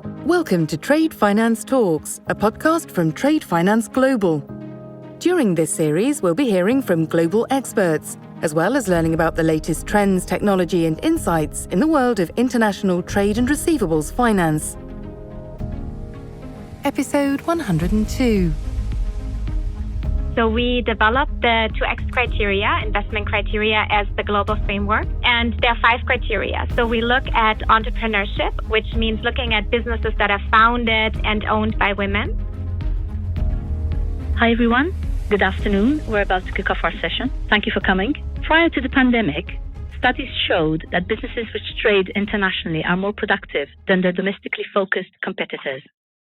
Welcome to Trade Finance Talks, a podcast from Trade Finance Global. During this series, we'll be hearing from global experts, as well as learning about the latest trends, technology, and insights in the world of international trade and receivables finance. Episode 102. So we developed the 2X criteria, investment criteria, as the global framework. And there are 5 criteria. So we look at entrepreneurship, which means looking at businesses that are founded and owned by women. Hi, everyone. Good afternoon. We're about to kick off our session. Thank you for coming. Prior to the pandemic, studies showed that businesses which trade internationally are more productive than their domestically focused competitors.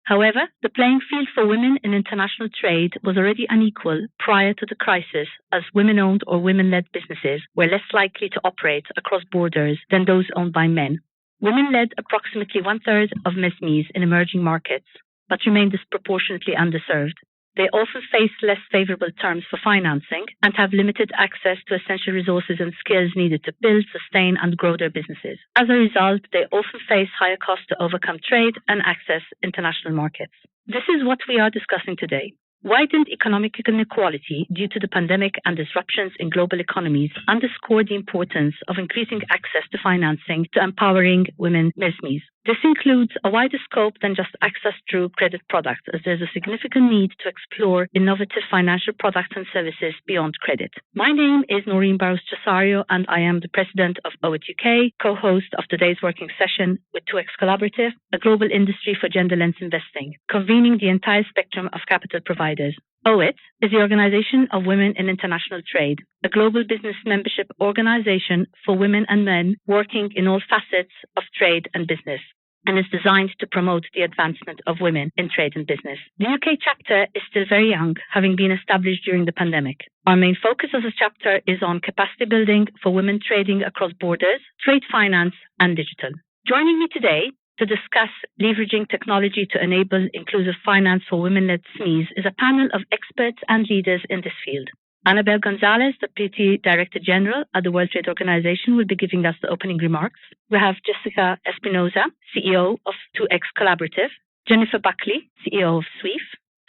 However, the playing field for women in international trade was already unequal prior to the crisis, as women-owned or women-led businesses were less likely to operate across borders than those owned by men. Women led approximately 1/3 of MSMEs in emerging markets, but remain disproportionately underserved. They often face less favorable terms for financing and have limited access to essential resources and skills needed to build, sustain, and grow their businesses. As a result, they often face higher costs to overcome trade and access international markets. This is what we are discussing today. Widened economic inequality due to the pandemic and disruptions in global economies underscore the importance of increasing access to financing to empowering women MSMEs. This includes a wider scope than just access through credit products, as there's a significant need to explore innovative financial products and services beyond credit. My name is Noreen Barros-Cesario, and I am the president of OIT UK, co-host of today's working session with 2X Collaborative, a global industry for gender-lens investing, convening the entire spectrum of capital providers. OIT is the Organization of Women in International Trade, a global business membership organization for women and men working in all facets of trade and business, and is designed to promote the advancement of women in trade and business. The UK chapter is still very young, having been established during the pandemic. Our main focus as a chapter is on capacity building for women trading across borders, trade finance, and digital. Joining me today to discuss leveraging technology to enable inclusive finance for women-led SMEs is a panel of experts and leaders in this field. Anabel González, Deputy Director General at the World Trade Organization, will be giving us the opening remarks. We have Jessica Espinosa, CEO of 2X Collaborative, Jennifer Buckley, CEO of SWEEF,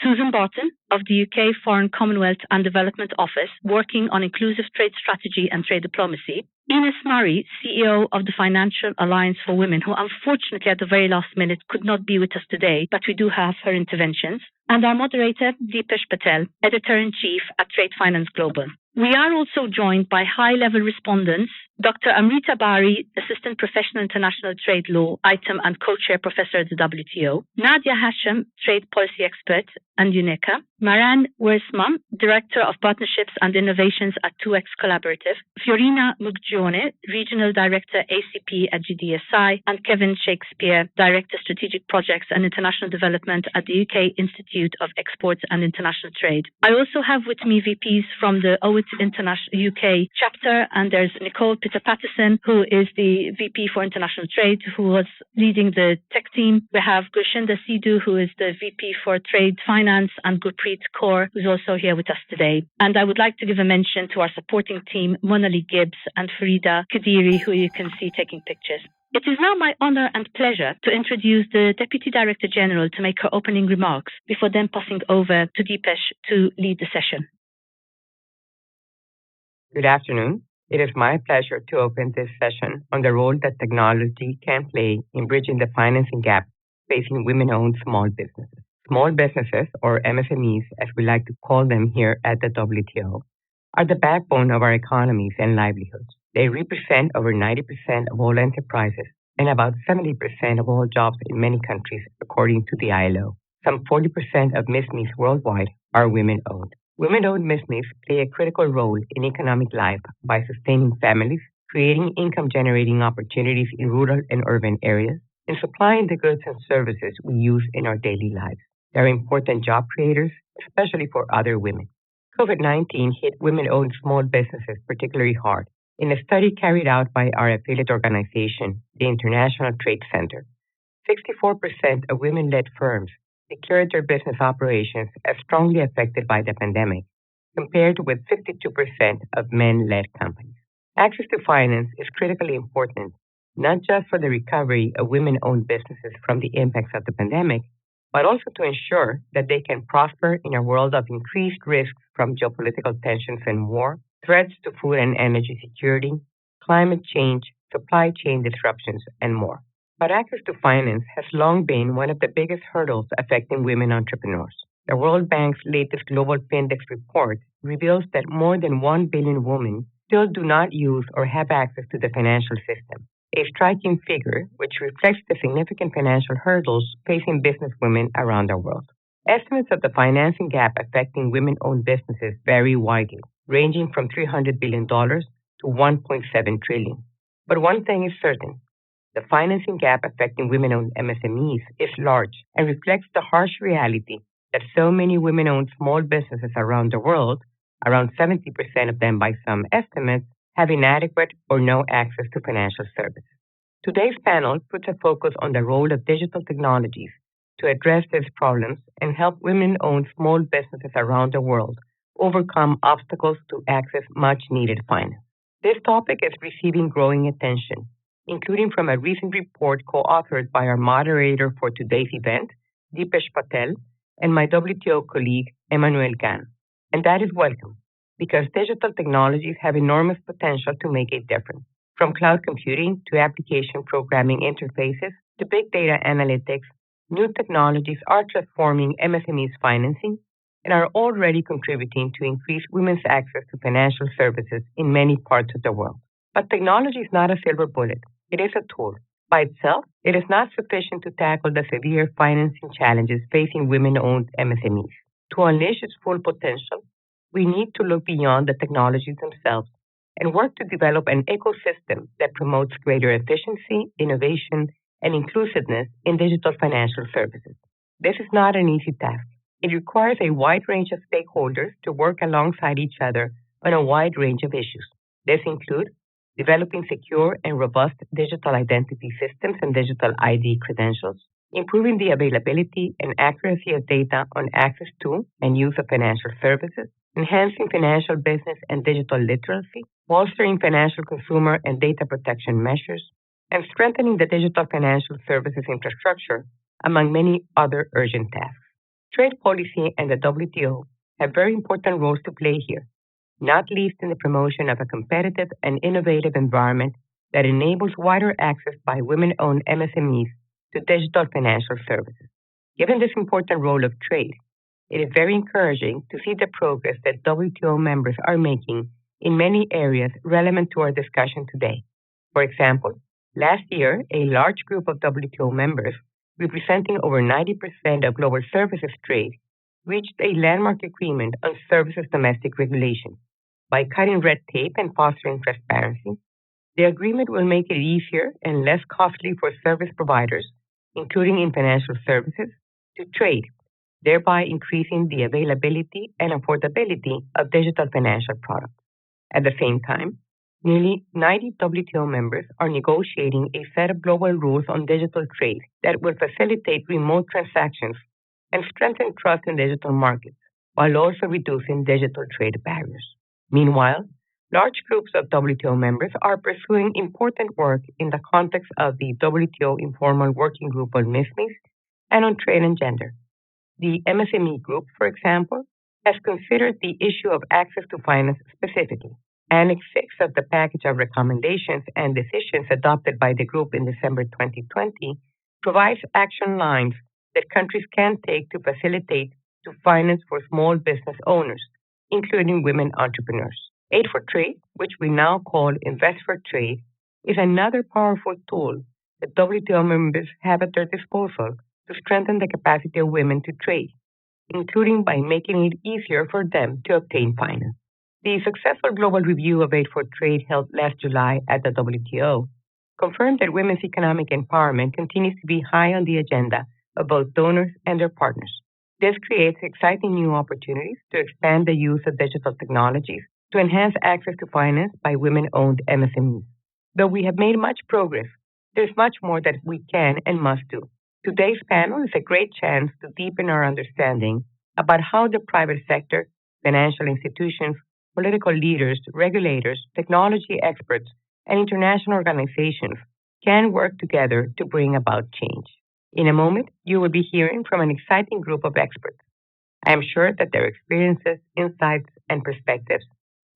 Susan Barton of the UK Foreign, Commonwealth and Development Office, working on inclusive trade strategy and trade diplomacy, Ines Murray, CEO of the Financial Alliance for Women, who unfortunately at the very last minute could not be with us today, but we do have her interventions, and our moderator, Deepesh Patel, Editor-in-Chief at Trade Finance Global. We are also joined by high-level respondents, Dr. Amrita Bari, Assistant Professional International Trade Law, Item and Co-Chair Professor at the WTO, Nadia Hashem, Trade Policy Expert and UNECA, Maran Wersman, Director of Partnerships and Innovations at 2X Collaborative, Fiorina Muggione, Regional Director ACP at GDSI, and Kevin Shakespeare, Director Strategic Projects and International Development at the UK Institute of Exports and International Trade. I also have with me VPs from the OIT International UK chapter, and there's Nicole Peter-Patterson, who is the VP for International Trade, who was leading the tech team. We have Gulshinda Sidhu, who is the VP for Trade Finance, and Gurpreet Kaur, who's also here with us today. And I would like to give a mention to our supporting team, Monali Gibbs and Farida Kadiri, who you can see taking pictures. It is now my honor and pleasure to introduce the Deputy Director General to make her opening remarks, before then passing over to Deepesh to lead the session. Good afternoon. It is my pleasure to open this session on the role that technology can play in bridging the financing gap facing women-owned small businesses. Small businesses, or MSMEs as we like to call them here at the WTO, are the backbone of our economies and livelihoods. They represent over 90% of all enterprises and about 70% of all jobs in many countries, according to the ILO. Some 40% of MSMEs worldwide are women-owned. Women-owned MSMEs play a critical role in economic life by sustaining families, creating income-generating opportunities in rural and urban areas, and supplying the goods and services we use in our daily lives. They're important job creators, especially for other women. COVID-19 hit women-owned small businesses particularly hard. In a study carried out by our affiliate organization, the International Trade Center, 64% of women-led firms declared their business operations as strongly affected by the pandemic, compared with 52% of men-led companies. Access to finance is critically important not just for the recovery of women-owned businesses from the impacts of the pandemic, but also to ensure that they can prosper in a world of increased risks from geopolitical tensions and war, threats to food and energy security, climate change, supply chain disruptions, and more. But access to finance has long been one of the biggest hurdles affecting women entrepreneurs. The World Bank's latest Global Findex report reveals that more than 1 billion women still do not use or have access to the financial system, a striking figure which reflects the significant financial hurdles facing businesswomen around the world. Estimates of the financing gap affecting women-owned businesses vary widely, ranging from $300 billion to $1.7 trillion. But one thing is certain. The financing gap affecting women-owned MSMEs is large and reflects the harsh reality that so many women-owned small businesses around the world, around 70% of them by some estimates, have inadequate or no access to financial services. Today's panel puts a focus on the role of digital technologies to address these problems and help women-owned small businesses around the world overcome obstacles to access much-needed finance. This topic is receiving growing attention, including from a recent report co-authored by our moderator for today's event, Deepesh Patel, and my WTO colleague, Emmanuel Gan. And that is welcome, because digital technologies have enormous potential to make a difference. From cloud computing to application programming interfaces to big data analytics, new technologies are transforming MSMEs financing and are already contributing to increase women's access to financial services in many parts of the world. But technology is not a silver bullet. It is a tool. By itself, it is not sufficient to tackle the severe financing challenges facing women-owned MSMEs. To unleash its full potential, we need to look beyond the technologies themselves and work to develop an ecosystem that promotes greater efficiency, innovation, and inclusiveness in digital financial services. This is not an easy task. It requires a wide range of stakeholders to work alongside each other on a wide range of issues. This includes developing secure and robust digital identity systems and digital ID credentials, improving the availability and accuracy of data on access to and use of financial services, enhancing financial business and digital literacy, bolstering financial consumer and data protection measures, and strengthening the digital financial services infrastructure, among many other urgent tasks. Trade policy and the WTO have very important roles to play here, not least in the promotion of a competitive and innovative environment that enables wider access by women-owned MSMEs to digital financial services. Given this important role of trade, it is very encouraging to see the progress that WTO members are making in many areas relevant to our discussion today. For example, last year, a large group of WTO members, representing over 90% of global services trade, reached a landmark agreement on services domestic regulation. By cutting red tape and fostering transparency, the agreement will make it easier and less costly for service providers, including in financial services, to trade, thereby increasing the availability and affordability of digital financial products. At the same time, nearly 90 WTO members are negotiating a set of global rules on digital trade that will facilitate remote transactions and strengthen trust in digital markets, while also reducing digital trade barriers. Meanwhile, large groups of WTO members are pursuing important work in the context of the WTO Informal Working Group on MSMEs and on trade and gender. The MSME group, for example, has considered the issue of access to finance specifically. Annex 6 of the package of recommendations and decisions adopted by the group in December 2020 provides action lines that countries can take to facilitate to finance for small business owners, including women entrepreneurs. Aid for Trade, which we now call Invest for Trade, is another powerful tool that WTO members have at their disposal to strengthen the capacity of women to trade, including by making it easier for them to obtain finance. The successful global review of Aid for Trade held last July at the WTO confirmed that women's economic empowerment continues to be high on the agenda of both donors and their partners. This creates exciting new opportunities to expand the use of digital technologies to enhance access to finance by women-owned MSMEs. Though we have made much progress, there's much more that we can and must do. Today's panel is a great chance to deepen our understanding about how the private sector, financial institutions, political leaders, regulators, technology experts, and international organizations can work together to bring about change. In a moment, you will be hearing from an exciting group of experts. I am sure that their experiences, insights, and perspectives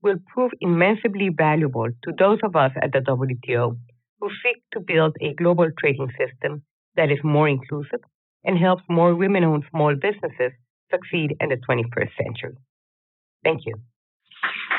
will prove immensely valuable to those of us at the WTO who seek to build a global trading system that is more inclusive and helps more women-owned small businesses succeed in the 21st century. Thank you.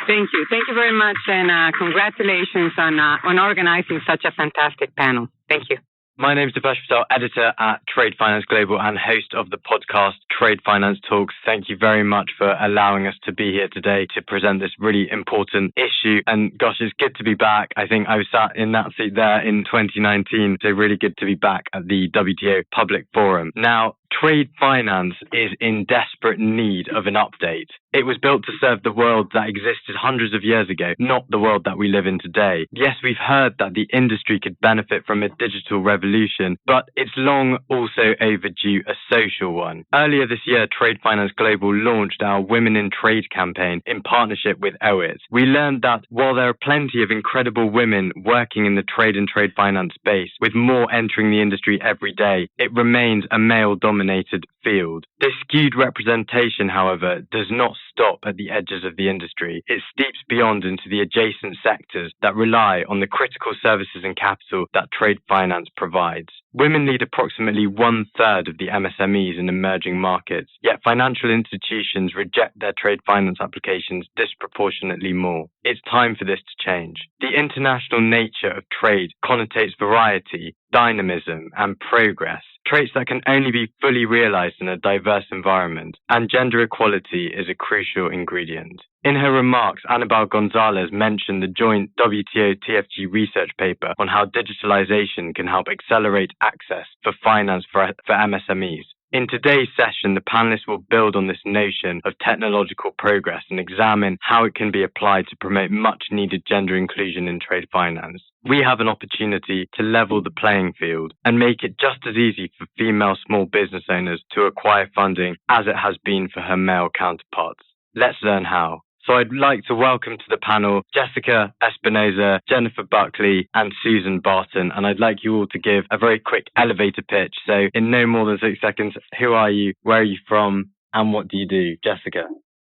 Thank you. Thank you very much, and congratulations on organizing such a fantastic panel. Thank you. My name is Deepesh Patel, editor at Trade Finance Global and host of the podcast Trade Finance Talks. Thank you very much for allowing us to be here today to present this really important issue. And gosh, it's good to be back. I think I was sat in that seat there in 2019, so really good to be back at the WTO Public Forum. Now, trade finance is in desperate need of an update. It was built to serve the world that existed hundreds of years ago, not the world that we live in today. Yes, we've heard that the industry could benefit from a digital revolution, but it's long also overdue a social one. Earlier this year, Trade Finance Global launched our Women in Trade campaign in partnership with OIT. We learned that while there are plenty of incredible women working in the trade and trade finance space, with more entering the industry every day, it remains a male-dominated field. This skewed representation, however, does not stop at the edges of the industry. It steeps beyond into the adjacent sectors that rely on the critical services and capital that trade finance provides. Women lead approximately 1/3 of the MSMEs in emerging markets, yet financial institutions reject their trade finance applications disproportionately more. It's time for this to change. The international nature of trade connotates variety, dynamism, and progress, traits that can only be fully realized in a diverse environment, and gender equality is a crucial ingredient. In her remarks, Anabel González mentioned the joint WTO-TFG research paper on how digitalization can help accelerate access for finance for MSMEs. In today's session, the panelists will build on this notion of technological progress and examine how it can be applied to promote much-needed gender inclusion in trade finance. We have an opportunity to level the playing field and make it just as easy for female small business owners to acquire funding as it has been for her male counterparts. Let's learn how. So I'd like to welcome to the panel Jessica Espinosa, Jennifer Buckley, and Susan Barton. And I'd like you all to give a very quick elevator pitch. So in no more than 6 seconds, who are you, where are you from, and what do you do? Jessica.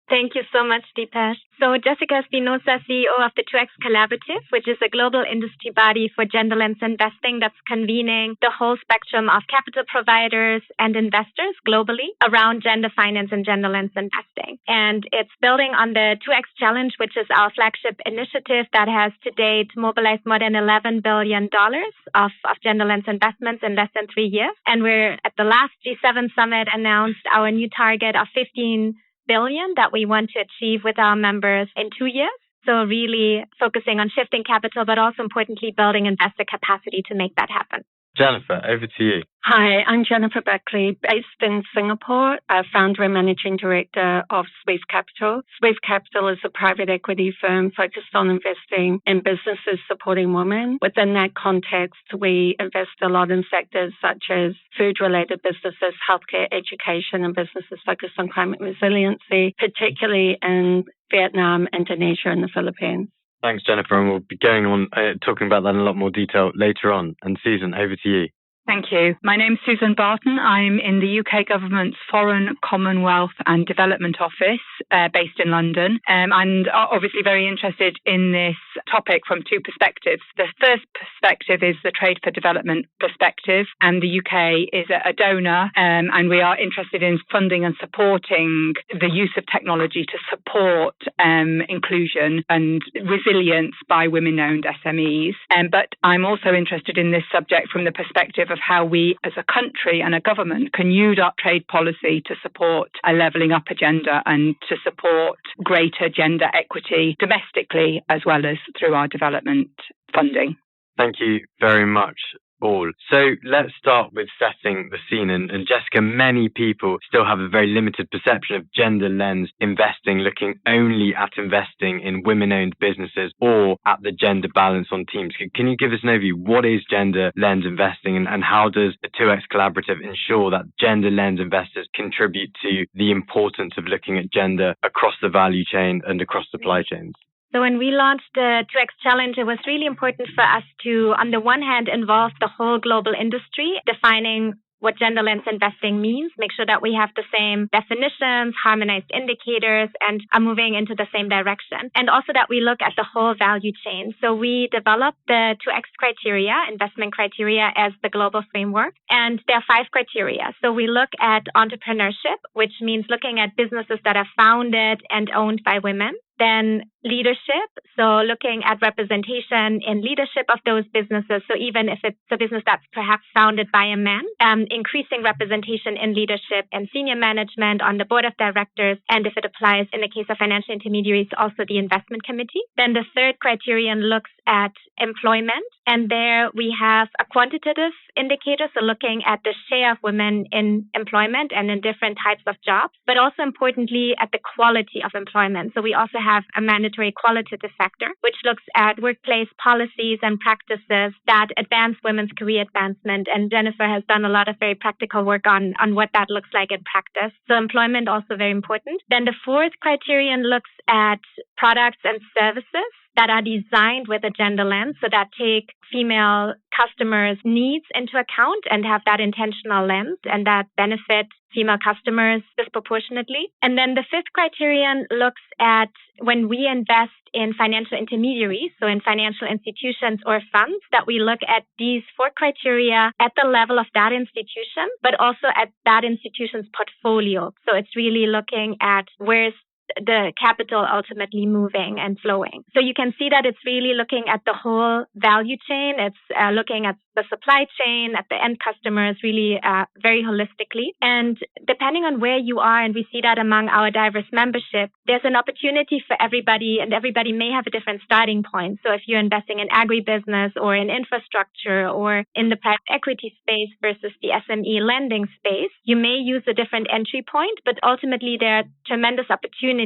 Thank you so much, Deepesh. So Jessica Espinosa, CEO of the 2X Collaborative, which is a global industry body for gender-lens investing that's convening the whole spectrum of capital providers and investors globally around gender finance and gender-lens investing. And it's building on the 2X Challenge, which is our flagship initiative that has to date mobilized more than $11 billion of gender-lens investments in less than 3 years. And we're at the last G7 summit announced our new target of $15 billion that we want to achieve with our members in 2 years. So really focusing on shifting capital, but also importantly, building investor capacity to make that happen. Jennifer, over to you. Hi, I'm Jennifer Buckley, based in Singapore, founder and managing director of Swiss Capital. Swiss Capital is a private equity firm focused on investing in businesses supporting women. Within that context, we invest a lot in sectors such as food-related businesses, healthcare, education, and businesses focused on climate resiliency, particularly in Vietnam, Indonesia, and the Philippines. Thanks, Jennifer, and we'll be going on talking about that in a lot more detail later on. And Susan, over to you. Thank you. My name's Susan Barton. I'm in the UK Government's Foreign, Commonwealth and Development Office, based in London, and obviously very interested in this topic from two perspectives. The first perspective is the trade for development perspective, and the UK is a donor, and we are interested in funding and supporting the use of technology to support inclusion and resilience by women-owned SMEs. But I'm also interested in this subject from the perspective of how we as a country and a government can use our trade policy to support a levelling up agenda and to support greater gender equity domestically as well as through our development funding. Thank you very much, all. So let's start with setting the scene. And Jessica, many people still have a very limited perception of gender lens investing, looking only at investing in women-owned businesses or at the gender balance on teams. Can you give us an overview? What is gender lens investing, and how does the 2X Collaborative ensure that gender lens investors contribute to the importance of looking at gender across the value chain and across supply chains? So when we launched the 2X Challenge, it was really important for us to, on the one hand, involve the whole global industry, defining what gender lens investing means, make sure that we have the same definitions, harmonized indicators, and are moving into the same direction. And also that we look at the whole value chain. So we developed the 2X criteria, investment criteria, as the global framework. And there are 5 criteria. So we look at entrepreneurship, which means looking at businesses that are founded and owned by women. Then leadership, so looking at representation in leadership of those businesses. So even if it's a business that's perhaps founded by a man, increasing representation in leadership and senior management on the board of directors. And if it applies in the case of financial intermediaries, also the investment committee. Then the third criterion looks at employment. And there we have a quantitative indicator, so looking at the share of women in employment and in different types of jobs, but also importantly at the quality of employment. So we also have a mandatory qualitative factor, which looks at workplace policies and practices that advance women's career advancement. And Jennifer has done a lot of very practical work on what that looks like in practice. So employment also very important. Then the fourth criterion looks at products and services that are designed with a gender lens, so that take female customers' needs into account and have that intentional lens and that benefit female customers disproportionately. And then the fifth criterion looks at when we invest in financial intermediaries, so in financial institutions or funds, that we look at these 4 criteria at the level of that institution, but also at that institution's portfolio. So it's really looking at where's the capital ultimately moving and flowing. So you can see that it's really looking at the whole value chain. It's looking at the supply chain, at the end customers, really very holistically. And depending on where you are, and we see that among our diverse membership, there's an opportunity for everybody, and everybody may have a different starting point. So if you're investing in agribusiness or in infrastructure or in the private equity space versus the SME lending space, you may use a different entry point, but ultimately there are tremendous opportunities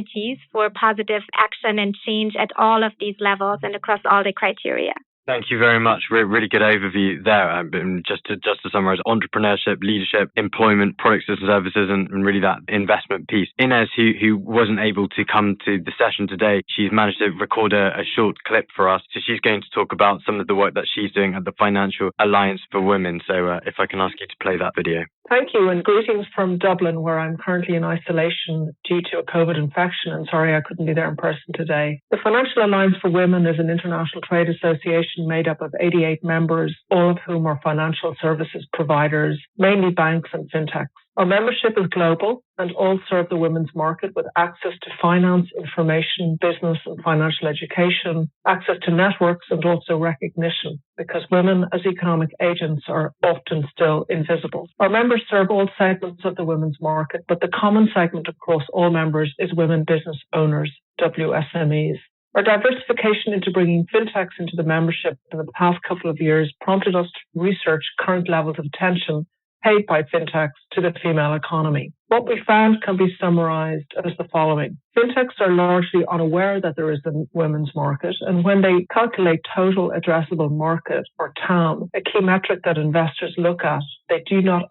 for positive action and change at all of these levels and across all the criteria. Thank you very much. Really good overview there. Just to summarize, entrepreneurship, leadership, employment, products and services, and really that investment piece. Inez, who wasn't able to come to the session today, she's managed to record a short clip for us. So she's going to talk about some of the work that she's doing at the Financial Alliance for Women. So if I can ask you to play that video. Thank you, and greetings from Dublin, where I'm currently in isolation due to a COVID infection, and sorry I couldn't be there in person today. The Financial Alliance for Women is an international trade association made up of 88 members, all of whom are financial services providers, mainly banks and fintechs. Our membership is global and all serve the women's market with access to finance, information, business and financial education, access to networks and also recognition, because women as economic agents are often still invisible. Our members serve all segments of the women's market, but the common segment across all members is women business owners, WSMEs. Our diversification into bringing fintechs into the membership in the past couple of years prompted us to research current levels of attention paid by fintechs to the female economy. What we found can be summarized as the following. Fintechs are largely unaware that there is a women's market, and when they calculate total addressable market, or TAM, a key metric that investors look at, they do not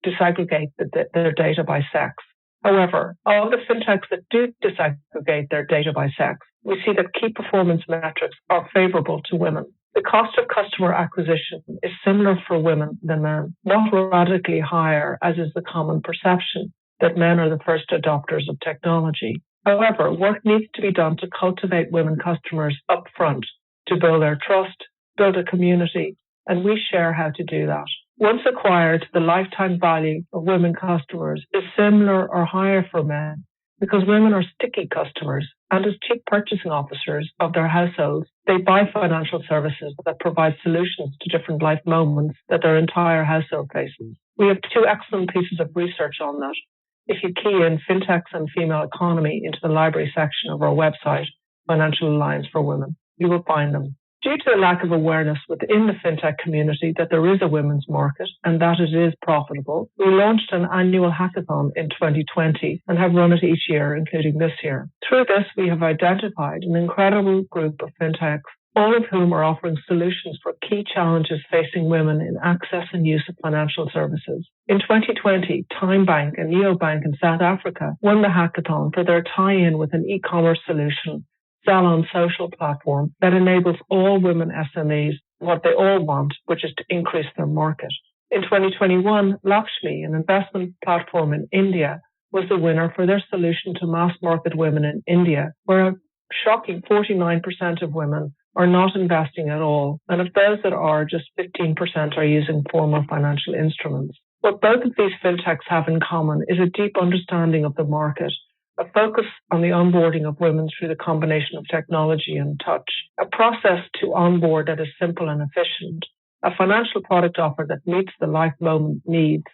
disaggregate their data by sex. However, of the fintechs that do disaggregate their data by sex, we see that key performance metrics are favorable to women. The cost of customer acquisition is similar for women than men, not radically higher, as is the common perception that men are the first adopters of technology. However, work needs to be done to cultivate women customers upfront, to build their trust, build a community, and we share how to do that. Once acquired, the lifetime value of women customers is similar or higher for men, because women are sticky customers, and as chief purchasing officers of their households, they buy financial services that provide solutions to different life moments that their entire household faces. We have 2 excellent pieces of research on that. If you key in fintechs and female economy into the library section of our website, Financial Alliance for Women, you will find them. Due to a lack of awareness within the fintech community that there is a women's market and that it is profitable, we launched an annual hackathon in 2020 and have run it each year, including this year. Through this, we have identified an incredible group of fintechs, all of whom are offering solutions for key challenges facing women in access and use of financial services. In 2020, Time Bank and Neobank in South Africa won the hackathon for their tie-in with an e-commerce solution sell-on social platform that enables all women SMEs what they all want, which is to increase their market. In 2021, Lakshmi, an investment platform in India, was the winner for their solution to mass market women in India, where a shocking 49% of women are not investing at all, and of those that are, just 15% are using formal financial instruments. What both of these fintechs have in common is a deep understanding of the market, a focus on the onboarding of women through the combination of technology and touch, a process to onboard that is simple and efficient, a financial product offer that meets the life moment needs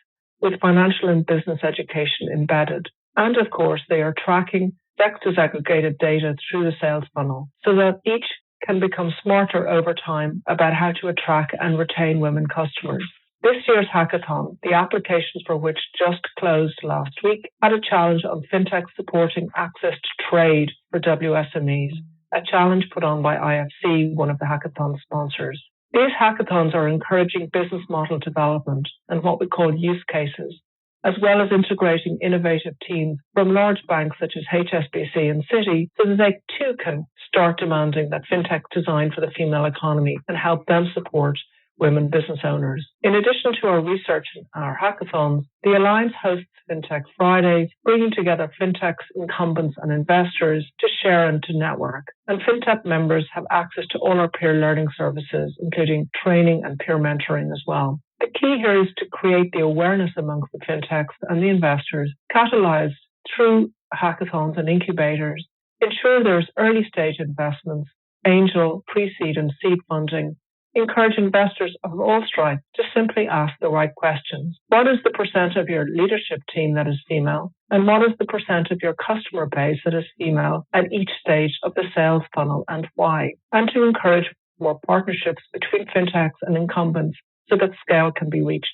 with financial and business education embedded. And of course, they are tracking sector-aggregated data through the sales funnel so that each can become smarter over time about how to attract and retain women customers. This year's hackathon, the application for which just closed last week, had a challenge on fintech supporting access to trade for WSMEs, a challenge put on by IFC, one of the hackathon sponsors. These hackathons are encouraging business model development and what we call use cases, as well as integrating innovative teams from large banks such as HSBC and Citi so that they too can start demanding that fintech design for the female economy and help them support women business owners. In addition to our research and our hackathons, the Alliance hosts Fintech Fridays, bringing together fintechs, incumbents and investors to share and to network. And Fintech members have access to all our peer learning services, including training and peer mentoring as well. The key here is to create the awareness amongst the fintechs and the investors, catalyzed through hackathons and incubators, ensure there's early stage investments, angel, pre-seed and seed funding, encourage investors of all stripes to simply ask the right questions. What is the percent of your leadership team that is female? And what is the percent of your customer base that is female at each stage of the sales funnel and why? And to encourage more partnerships between fintechs and incumbents so that scale can be reached.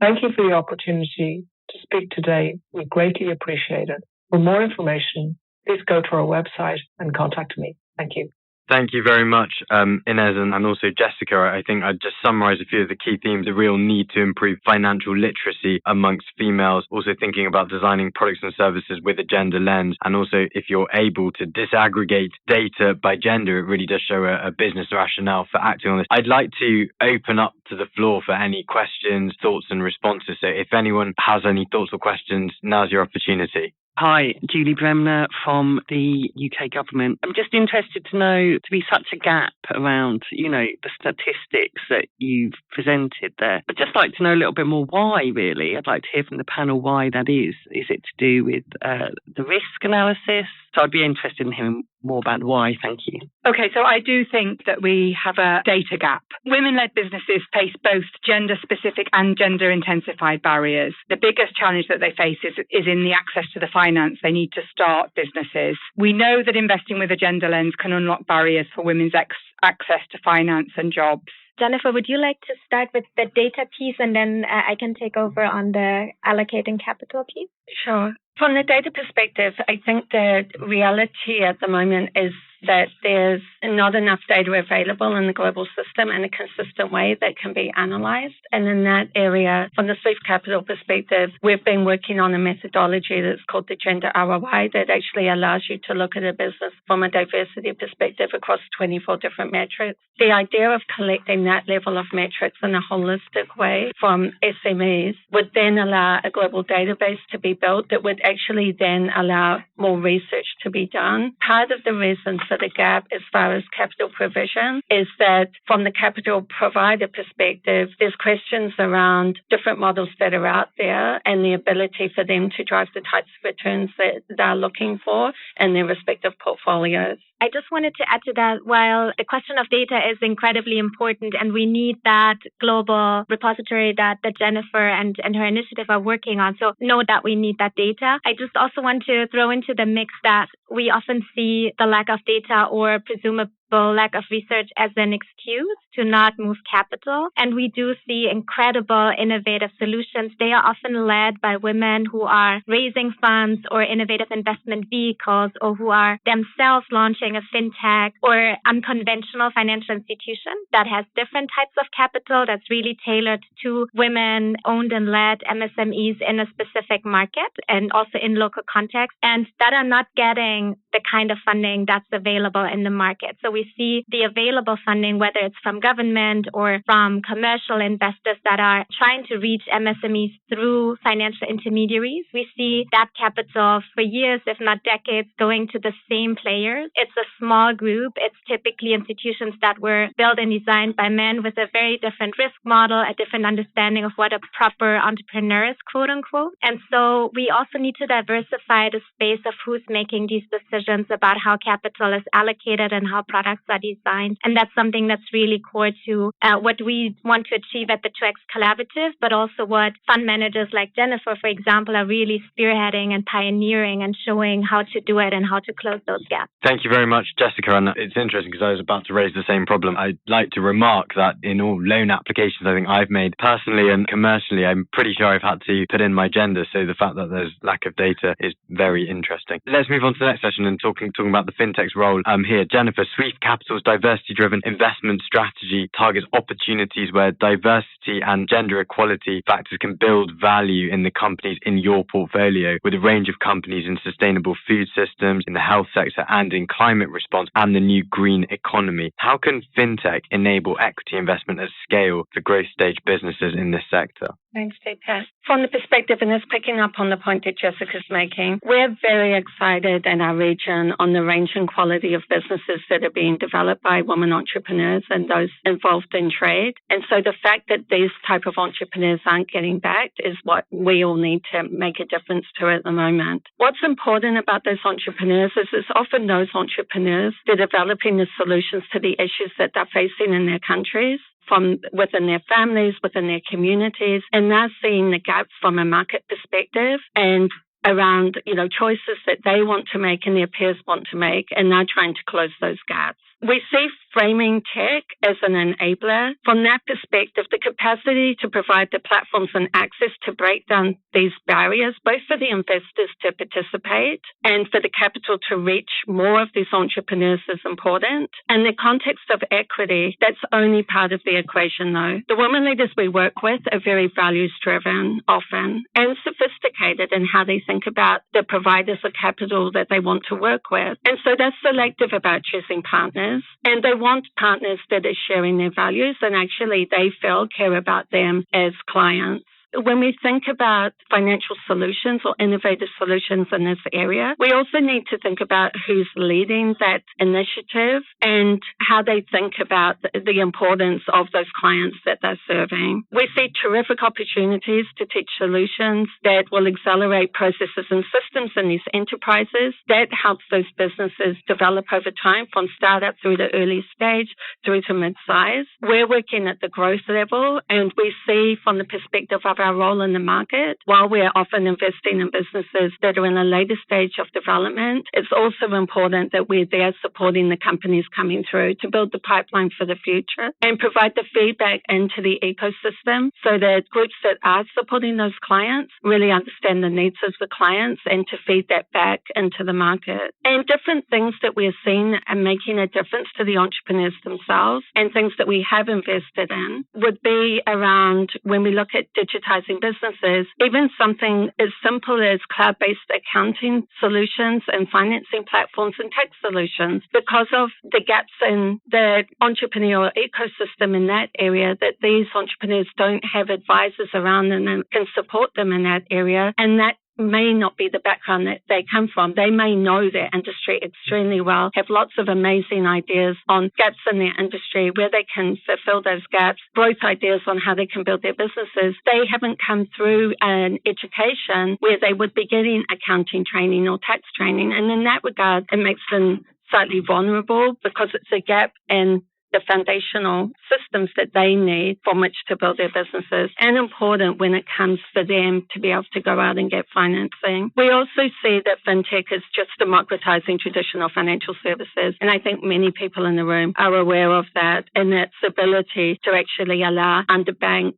Thank you for the opportunity to speak today. We greatly appreciate it. For more information, please go to our website and contact me. Thank you. Thank you very much, Inez, and also Jessica. I think I'd just summarize a few of the key themes: the real need to improve financial literacy amongst females, also thinking about designing products and services with a gender lens, and also if you're able to disaggregate data by gender, it really does show a business rationale for acting on this. I'd like to open up to the floor for any questions, thoughts and responses. So if anyone has any thoughts or questions, now's your opportunity. Hi, Julie Bremner from the UK government. I'm just interested to know, to be such a gap around, the statistics that you've presented there. I'd just like to know a little bit more why, really. I'd like to hear from the panel why that is. Is it to do with the risk analysis? So I'd be interested in hearing more about why. Thank you. Okay, so I do think that we have a data gap. Women-led businesses face both gender-specific and gender-intensified barriers. The biggest challenge that they face is in the access to the finance they need to start businesses. We know that investing with a gender lens can unlock barriers for women's access to finance and jobs. Jennifer, would you like to start with the data piece and then I can take over on the allocating capital piece? Sure. From the data perspective, I think the reality at the moment is that there's not enough data available in the global system in a consistent way that can be analyzed. And in that area, from the Swift Capital perspective, we've been working on a methodology that's called the Gender ROI that actually allows you to look at a business from a diversity perspective across 24 different metrics. The idea of collecting that level of metrics in a holistic way from SMEs would then allow a global database to be built that would actually then allow more research to be done. Part of the reason for the gap as far as capital provision is that from the capital provider perspective, there's questions around different models that are out there and the ability for them to drive the types of returns that they're looking for in their respective portfolios. I just wanted to add to that, while the question of data is incredibly important and we need that global repository that Jennifer and her initiative are working on, so know that we need that data. I just also want to throw into the mix that we often see the lack of data or presumable lack of research as an excuse to not move capital. And we do see incredible innovative solutions. They are often led by women who are raising funds or innovative investment vehicles or who are themselves launching a fintech or unconventional financial institution that has different types of capital that's really tailored to women-owned and led MSMEs in a specific market and also in local context, and that are not getting assessing the kind of funding that's available in the market. So we see the available funding, whether it's from government or from commercial investors that are trying to reach MSMEs through financial intermediaries. We see that capital for years, if not decades, going to the same players. It's a small group. It's typically institutions that were built and designed by men with a very different risk model, a different understanding of what a proper entrepreneur is, quote unquote. And so we also need to diversify the space of who's making these decisions about how capital is allocated and how products are designed. And that's something that's really core to what we want to achieve at the 2X Collaborative, but also what fund managers like Jennifer, for example, are really spearheading and pioneering and showing how to do it and how to close those gaps. Thank you very much, Jessica. And it's interesting because I was about to raise the same problem. I'd like to remark that in all loan applications I think I've made personally and commercially, I'm pretty sure I've had to put in my gender. So the fact that there's lack of data is very interesting. Let's move on to the next session and talking about the fintech's role here. Jennifer, Swift Capital's diversity-driven investment strategy targets opportunities where diversity and gender equality factors can build value in the companies in your portfolio, with a range of companies in sustainable food systems, in the health sector, and in climate response and the new green economy. How can fintech enable equity investment at scale for growth stage businesses in this sector? Thanks, Deepak. From the perspective, and it's picking up on the point that Jessica's making, we're very excited in our region on the range and quality of businesses that are being developed by women entrepreneurs and those involved in trade. And so the fact that these type of entrepreneurs aren't getting backed is what we all need to make a difference to at the moment. What's important about those entrepreneurs is it's often those entrepreneurs that are developing the solutions to the issues that they're facing in their countries, from within their families, within their communities, and they're seeing the gaps from a market perspective and around, choices that they want to make and their peers want to make, and they're trying to close those gaps. We see framing tech as an enabler. From that perspective, the capacity to provide the platforms and access to break down these barriers, both for the investors to participate and for the capital to reach more of these entrepreneurs, is important. In the context of equity, that's only part of the equation, though. The women leaders we work with are very values-driven, often, and sophisticated in how they think about the providers of capital that they want to work with. And so they're selective about choosing partners. And they want partners that are sharing their values and actually they feel care about them as clients. When we think about financial solutions or innovative solutions in this area, we also need to think about who's leading that initiative and how they think about the importance of those clients that they're serving. We see terrific opportunities to teach solutions that will accelerate processes and systems in these enterprises. That helps those businesses develop over time, from startup through the early stage through to mid-size. We're working at the growth level, and we see from the perspective of our role in the market, while we're often investing in businesses that are in a later stage of development, it's also important that we're there supporting the companies coming through to build the pipeline for the future and provide the feedback into the ecosystem so that groups that are supporting those clients really understand the needs of the clients and to feed that back into the market. And different things that we're seeing are making a difference to the entrepreneurs themselves, and things that we have invested in would be around, when we look at digitizing businesses, even something as simple as cloud-based accounting solutions and financing platforms and tax solutions, because of the gaps in the entrepreneurial ecosystem in that area, that these entrepreneurs don't have advisors around them and can support them in that area. And that may not be the background that they come from. They may know their industry extremely well, have lots of amazing ideas on gaps in their industry where they can fulfill those gaps, growth ideas on how they can build their businesses. They haven't come through an education where they would be getting accounting training or tax training. And in that regard, it makes them slightly vulnerable because it's a gap in the foundational systems that they need from which to build their businesses, and important when it comes for them to be able to go out and get financing. We also see that fintech is just democratizing traditional financial services, and I think many people in the room are aware of that, and its ability to actually allow underbanked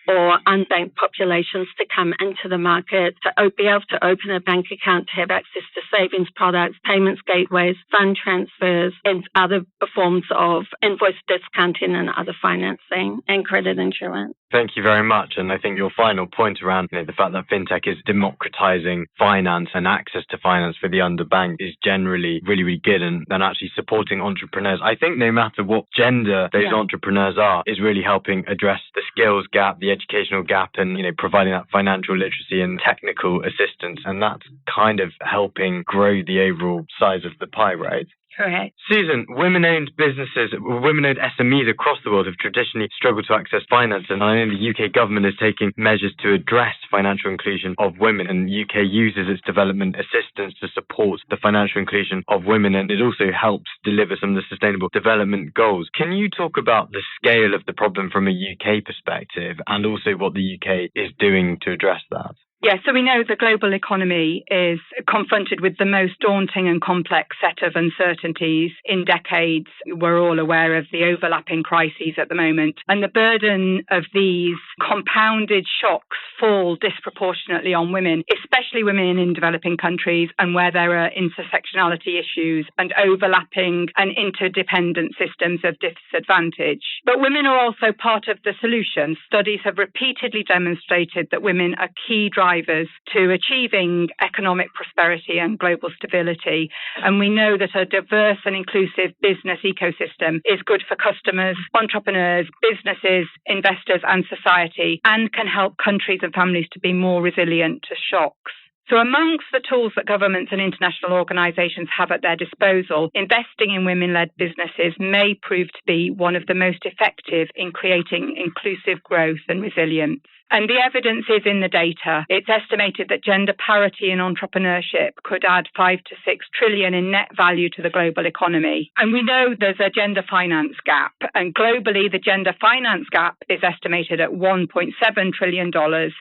or unbanked populations to come into the market, to be able to open a bank account, to have access to savings products, payments gateways, fund transfers, and other forms of invoice discounting and other financing and credit insurance. Thank you very much. And I think your final point around the fact that fintech is democratizing finance and access to finance for the underbanked is generally really, really good, and actually supporting entrepreneurs. I think no matter what gender those entrepreneurs are, is really helping address the skills gap, the educational gap, and providing that financial literacy and technical assistance. And that's kind of helping grow the overall size of the pie, right? Correct. Susan, women-owned businesses, women-owned SMEs across the world have traditionally struggled to access finance, and I know the UK government is taking measures to address financial inclusion of women, and the UK uses its development assistance to support the financial inclusion of women, and it also helps deliver some of the sustainable development goals. Can you talk about the scale of the problem from a UK perspective, and also what the UK is doing to address that? Yeah, so we know the global economy is confronted with the most daunting and complex set of uncertainties in decades. We're all aware of the overlapping crises at the moment, and the burden of these compounded shocks fall disproportionately on women, especially women in developing countries and where there are intersectionality issues and overlapping and interdependent systems of disadvantage. But women are also part of the solution. Studies have repeatedly demonstrated that women are key drivers to achieving economic prosperity and global stability. And we know that a diverse and inclusive business ecosystem is good for customers, entrepreneurs, businesses, investors, and society, and can help countries and families to be more resilient to shocks. So amongst the tools that governments and international organisations have at their disposal, investing in women-led businesses may prove to be one of the most effective in creating inclusive growth and resilience. And the evidence is in the data. It's estimated that gender parity in entrepreneurship could add 5 to 6 trillion in net value to the global economy. And we know there's a gender finance gap. And globally, the gender finance gap is estimated at $1.7 trillion,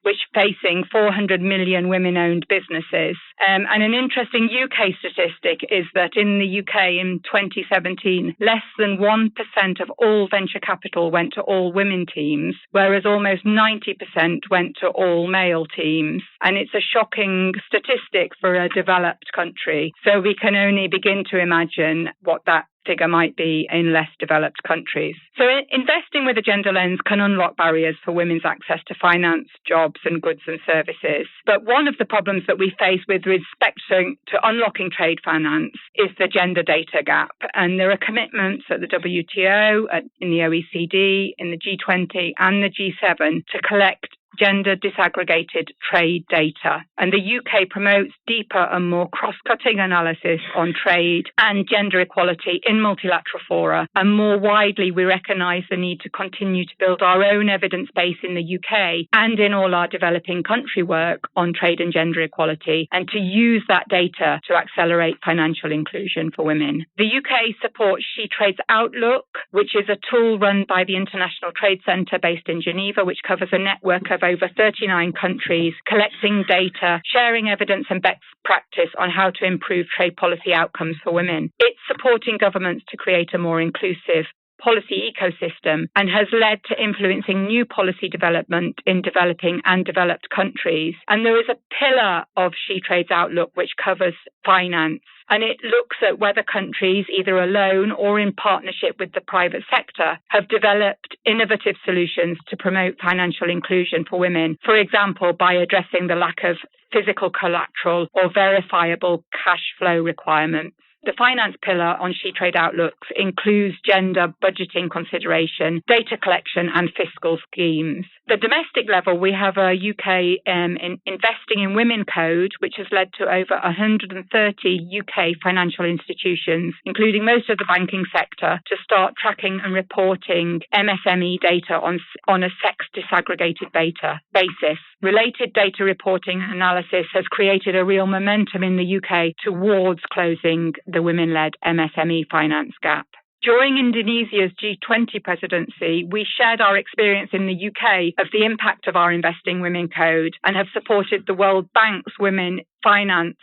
which facing 400 million women-owned businesses. And an interesting UK statistic is that in the UK in 2017, less than 1% of all venture capital went to all women teams, whereas almost 90% went to all male teams. And it's a shocking statistic for a developed country. So we can only begin to imagine what that figure might be in less developed countries. So investing with a gender lens can unlock barriers for women's access to finance, jobs and goods and services. But one of the problems that we face with respect to unlocking trade finance is the gender data gap. And there are commitments at the WTO, in the OECD, in the G20 and the G7 to collect gender disaggregated trade data. And the UK promotes deeper and more cross-cutting analysis on trade and gender equality in multilateral fora. And more widely, we recognise the need to continue to build our own evidence base in the UK and in all our developing country work on trade and gender equality, and to use that data to accelerate financial inclusion for women. The UK supports SheTrade's Outlook, which is a tool run by the International Trade Centre based in Geneva, which covers a network of over 39 countries, collecting data, sharing evidence and best practice on how to improve trade policy outcomes for women. It's supporting governments to create a more inclusive policy ecosystem and has led to influencing new policy development in developing and developed countries. And there is a pillar of SheTrade's Outlook which covers finance. And it looks at whether countries, either alone or in partnership with the private sector, have developed innovative solutions to promote financial inclusion for women, for example, by addressing the lack of physical collateral or verifiable cash flow requirements. The finance pillar on SheTrade Outlooks includes gender budgeting consideration, data collection and fiscal schemes. The domestic level, we have a UK Investing in Women Code, which has led to over 130 UK financial institutions, including most of the banking sector, to start tracking and reporting MSME data on a sex disaggregated basis. Related data reporting analysis has created a real momentum in the UK towards closing the women-led MSME finance gap. During Indonesia's G20 presidency, we shared our experience in the UK of the impact of our Investing Women Code and have supported the World Bank's Women Finance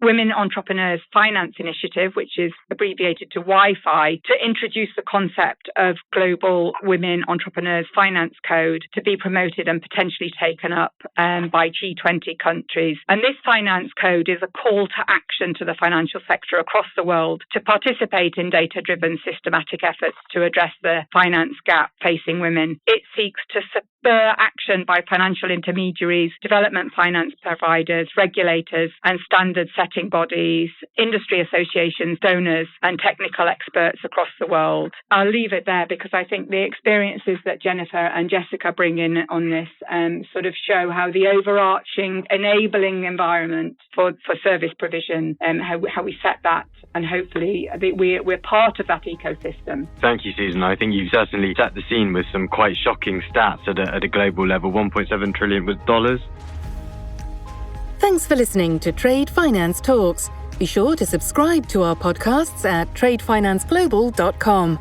Women Entrepreneurs Finance Initiative, which is abbreviated to WIFI, to introduce the concept of Global Women Entrepreneurs Finance Code to be promoted and potentially taken up by G20 countries. And this finance code is a call to action to the financial sector across the world to participate in data-driven systematic efforts to address the finance gap facing women. It seeks to spur action by financial intermediaries, development finance providers, regulators, and standard-setting bodies, industry associations, donors, and technical experts across the world. I'll leave it there because I think the experiences that Jennifer and Jessica bring in on this sort of show how the overarching enabling environment for service provision, how we set that, and hopefully we're part of that ecosystem. Thank you, Susan. I think you've certainly set the scene with some quite shocking stats at a global level. $1.7 trillion with dollars. Thanks for listening to Trade Finance Talks. Be sure to subscribe to our podcasts at tradefinanceglobal.com.